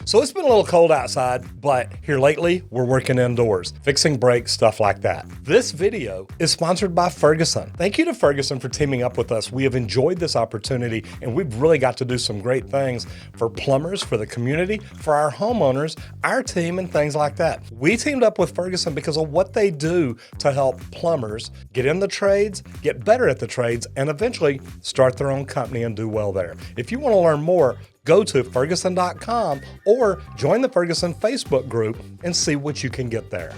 So it's been a little cold outside, but here lately, we're working indoors, fixing brakes, stuff like that. This video is sponsored by Ferguson. Thank you to Ferguson for teaming up with us. We have enjoyed this opportunity, and we've really got to do some great things for plumbers, for the community, for our homeowners, our team, and things like that. We teamed up with Ferguson because of what they do to help plumbers get in the trades, get better at the trades, and eventually start their own company and do well there. If you want to learn more, go to Ferguson.com or join the Ferguson Facebook group and see what you can get there.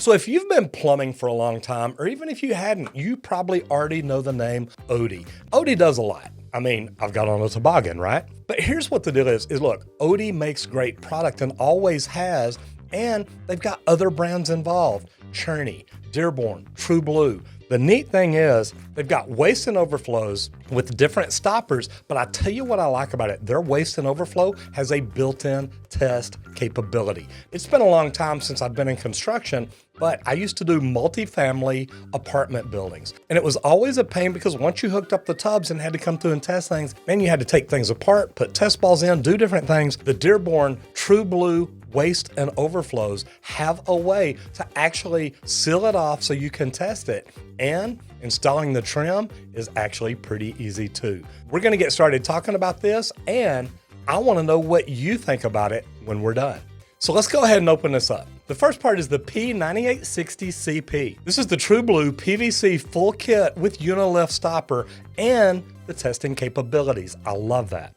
So if you've been plumbing for a long time, or even if you hadn't, you probably already know the name Oatey. Oatey does a lot. I mean, I've got on a toboggan, right? But here's what the deal is look, Oatey makes great product and always has, and they've got other brands involved. Churney, Dearborn, Trueblue. The neat thing is they've got waste and overflows with different stoppers, but I tell you what I like about it. Their waste and overflow has a built-in test capability. It's been a long time since I've been in construction, but I used to do multifamily apartment buildings. And it was always a pain because once you hooked up the tubs and had to come through and test things, then you had to take things apart, put test balls in, do different things. The Dearborn Trueblue waste and overflows have a way to actually seal it off so you can test it. And installing the trim is actually pretty easy too. We're gonna get started talking about this, and I wanna know what you think about it when we're done. So let's go ahead and open this up. The first part is the P9860CP. This is the Trueblue PVC Full Kit with Unilift stopper and the testing capabilities. I love that.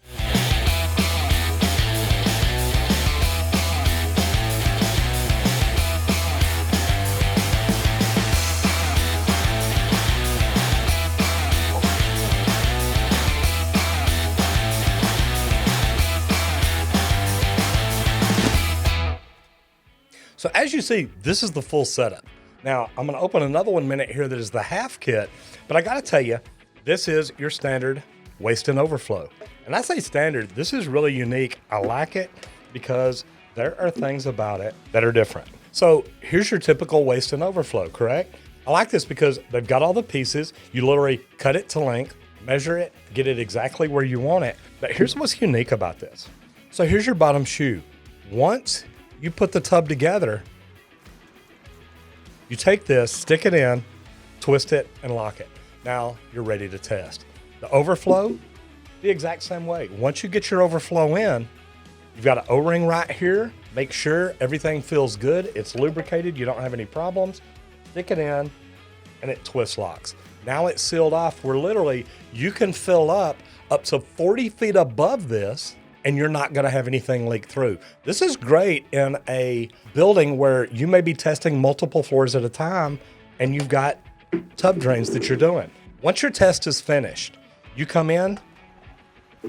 So as you see, this is the full setup. Now, I'm gonna open another one minute here that is the half kit, but I gotta tell you, this is your standard waste and overflow. And I say standard, this is really unique. I like it because there are things about it that are different. So here's your typical waste and overflow, correct? I like this because they've got all the pieces. You literally cut it to length, measure it, get it exactly where you want it. But here's what's unique about this. So here's your bottom shoe. Once you put the tub together, you take this, stick it in, twist it, and lock it. Now you're ready to test. The overflow, the exact same way. Once you get your overflow in, you've got an O-ring right here. Make sure everything feels good. It's lubricated. You don't have any problems. Stick it in, and it twist locks. Now it's sealed off where literally you can fill up to 40 feet above this, and you're not gonna have anything leak through. This is great in a building where you may be testing multiple floors at a time and you've got tub drains that you're doing. Once your test is finished, you come in,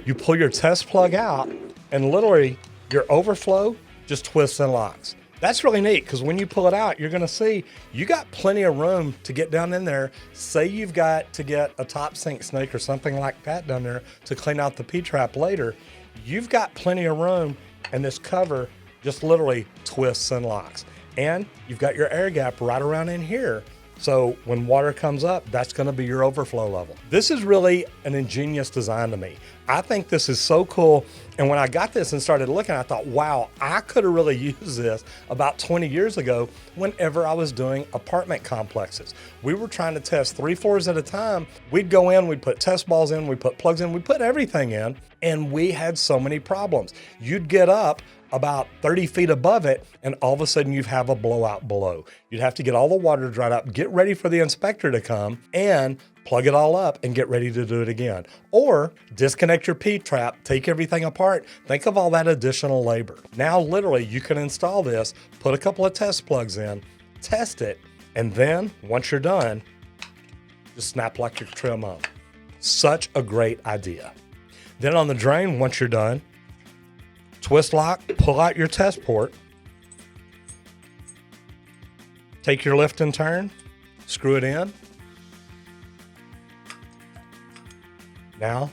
you pull your test plug out, and literally your overflow just twists and locks. That's really neat because when you pull it out, you're gonna see you got plenty of room to get down in there. Say you've got to get a top sink snake or something like that down there to clean out the P-trap later. You've got plenty of room, and this cover just literally twists and locks. And you've got your air gap right around in here. So when water comes up, that's gonna be your overflow level. This is really an ingenious design to me. I think this is so cool. And when I got this and started looking, I thought, wow, I could have really used this about 20 years ago whenever I was doing apartment complexes. We were trying to test 3 floors at a time. We'd go in, we'd put test balls in, we'd put plugs in, we'd put everything in, and we had so many problems. You'd get up about 30 feet above it, and all of a sudden you'd have a blowout below. You'd have to get all the water dried up, get ready for the inspector to come, and plug it all up and get ready to do it again. Or disconnect your P-trap, take everything apart. Think of all that additional labor. Now, literally, you can install this, put a couple of test plugs in, test it, and then once you're done, just snap like your trim on. Such a great idea. Then on the drain, once you're done, twist lock, pull out your test port, take your lift and turn, screw it in. Now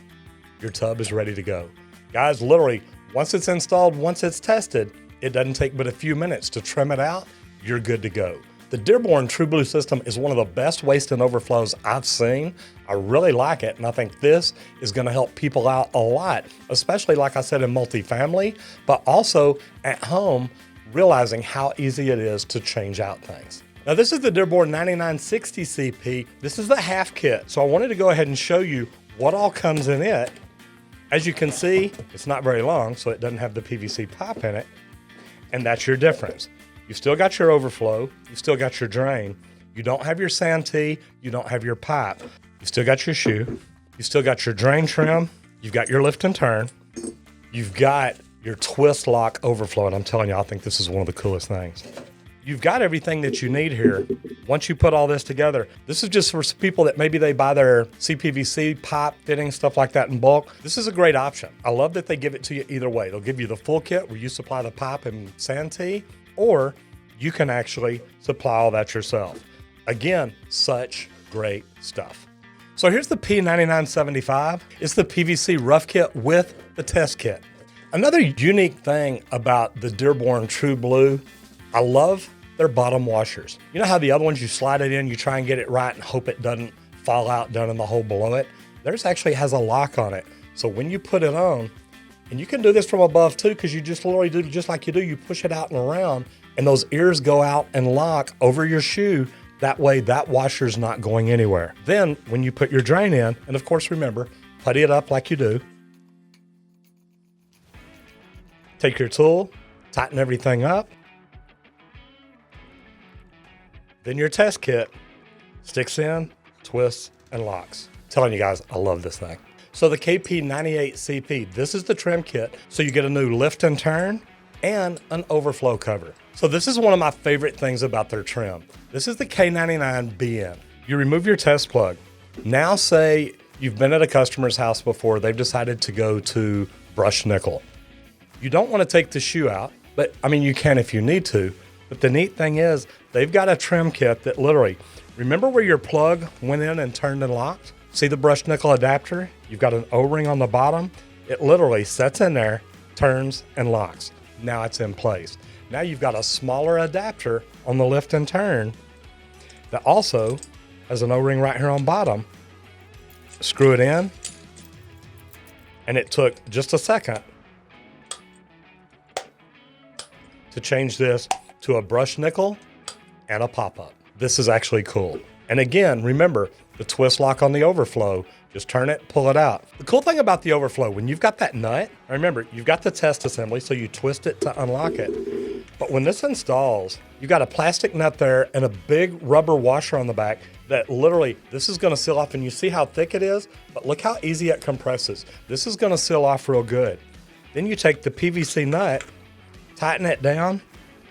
your tub is ready to go. Guys, literally, once it's installed, once it's tested, it doesn't take but a few minutes to trim it out. You're good to go. The Dearborn Trueblue system is one of the best waste and overflows I've seen. I really like it, and I think this is gonna help people out a lot, especially like I said in multifamily, but also at home, realizing how easy it is to change out things. Now this is the Dearborn 9960 CP. This is the half kit. So I wanted to go ahead and show you what all comes in it. As you can see, it's not very long, so it doesn't have the PVC pipe in it. And that's your difference. You still got your overflow, you still got your drain. You don't have your santee, you don't have your pipe. You still got your shoe, you still got your drain trim, you've got your lift and turn, you've got your twist lock overflow, and I'm telling you, I think this is one of the coolest things. You've got everything that you need here. Once you put all this together, this is just for people that maybe they buy their CPVC pipe fitting, stuff like that in bulk. This is a great option. I love that they give it to you either way. They'll give you the full kit where you supply the pipe and santee, or you can actually supply all that yourself. Again, such great stuff. So here's the P9975. It's the PVC rough kit with the test kit. Another unique thing about the Dearborn Trueblue, I love their bottom washers. You know how the other ones, you slide it in, you try and get it right and hope it doesn't fall out down in the hole below it? Theirs actually has a lock on it. So when you put it on, and you can do this from above too, because you just literally do just like you do, you push it out and around, and those ears go out and lock over your shoe. That way that washer's not going anywhere. Then when you put your drain in, and of course remember, putty it up like you do. Take your tool, tighten everything up. Then your test kit sticks in, twists, and locks. I'm telling you guys, I love this thing. So the KP98CP, this is the trim kit. So you get a new lift and turn and an overflow cover. So this is one of my favorite things about their trim. This is the K99BN. You remove your test plug. Now say you've been at a customer's house before, they've decided to go to brushed nickel. You don't want to take the shoe out, but I mean, you can if you need to. But the neat thing is they've got a trim kit that literally, remember where your plug went in and turned and locked? See the brushed nickel adapter? You've got an O-ring on the bottom. It literally sets in there, turns and locks. Now it's in place. Now you've got a smaller adapter on the lift and turn that also has an O-ring right here on bottom. Screw it in, and it took just a second to change this to a brushed nickel and a pop-up. This is actually cool. And again, remember the twist lock on the overflow, just turn it, pull it out. The cool thing about the overflow, when you've got that nut, remember you've got the test assembly, so you twist it to unlock it. But when this installs, you've got a plastic nut there and a big rubber washer on the back that literally, this is gonna seal off, and you see how thick it is, but look how easy it compresses. This is gonna seal off real good. Then you take the PVC nut, tighten it down,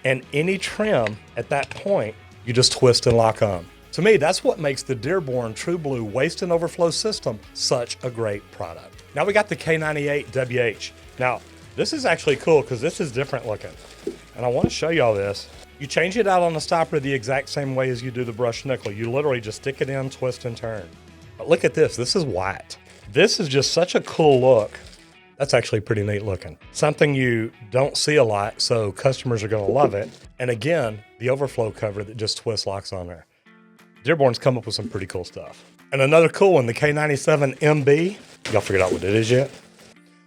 and any trim at that point, you just twist and lock on. To me, that's what makes the Dearborn Trueblue Waste and Overflow system such a great product. Now we got the K98WH. Now, this is actually cool because this is different looking. And I want to show you all this. You change it out on the stopper the exact same way as you do the brushed nickel. You literally just stick it in, twist and turn. But look at this, this is white. This is just such a cool look. That's actually pretty neat looking. Something you don't see a lot, so customers are gonna love it. And again, the overflow cover that just twist locks on there. Dearborn's come up with some pretty cool stuff. And another cool one, the K97MB. Y'all figured out what it is yet?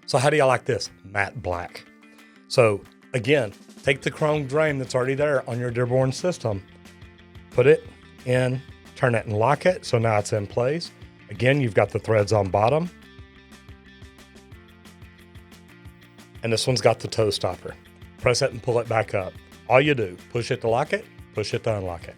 So how do y'all like this? Matte black. So again, take the chrome drain that's already there on your Dearborn system, put it in, turn it and lock it, so now it's in place. Again, you've got the threads on bottom. And this one's got the toe stopper. Press it and pull it back up. All you do, push it to lock it, push it to unlock it.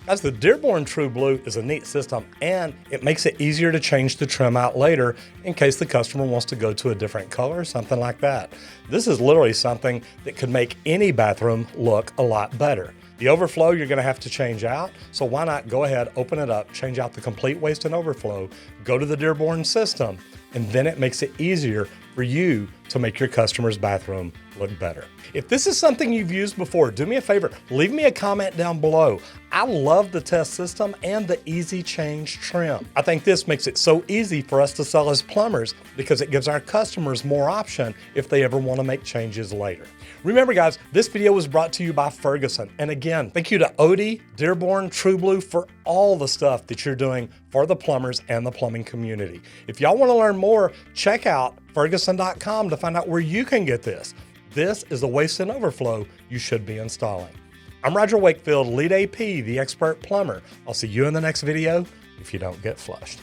Guys, the Dearborn Trueblue is a neat system, and it makes it easier to change the trim out later in case the customer wants to go to a different color or something like that. This is literally something that could make any bathroom look a lot better. The overflow you're gonna have to change out, so why not go ahead, open it up, change out the complete waste and overflow, go to the Dearborn system, and then it makes it easier for you to make your customer's bathroom look better. If this is something you've used before, do me a favor, leave me a comment down below. I love the test system and the easy change trim. I think this makes it so easy for us to sell as plumbers because it gives our customers more option if they ever want to make changes later. Remember guys, this video was brought to you by Ferguson. And again, thank you to Oatey, Dearborn, Trueblue for all the stuff that you're doing for the plumbers and the plumbing community. If y'all want to learn more, check out Ferguson.com to find out where you can get this. This is the waste and overflow you should be installing. I'm Roger Wakefield, Lead AP, the expert plumber. I'll see you in the next video if you don't get flushed.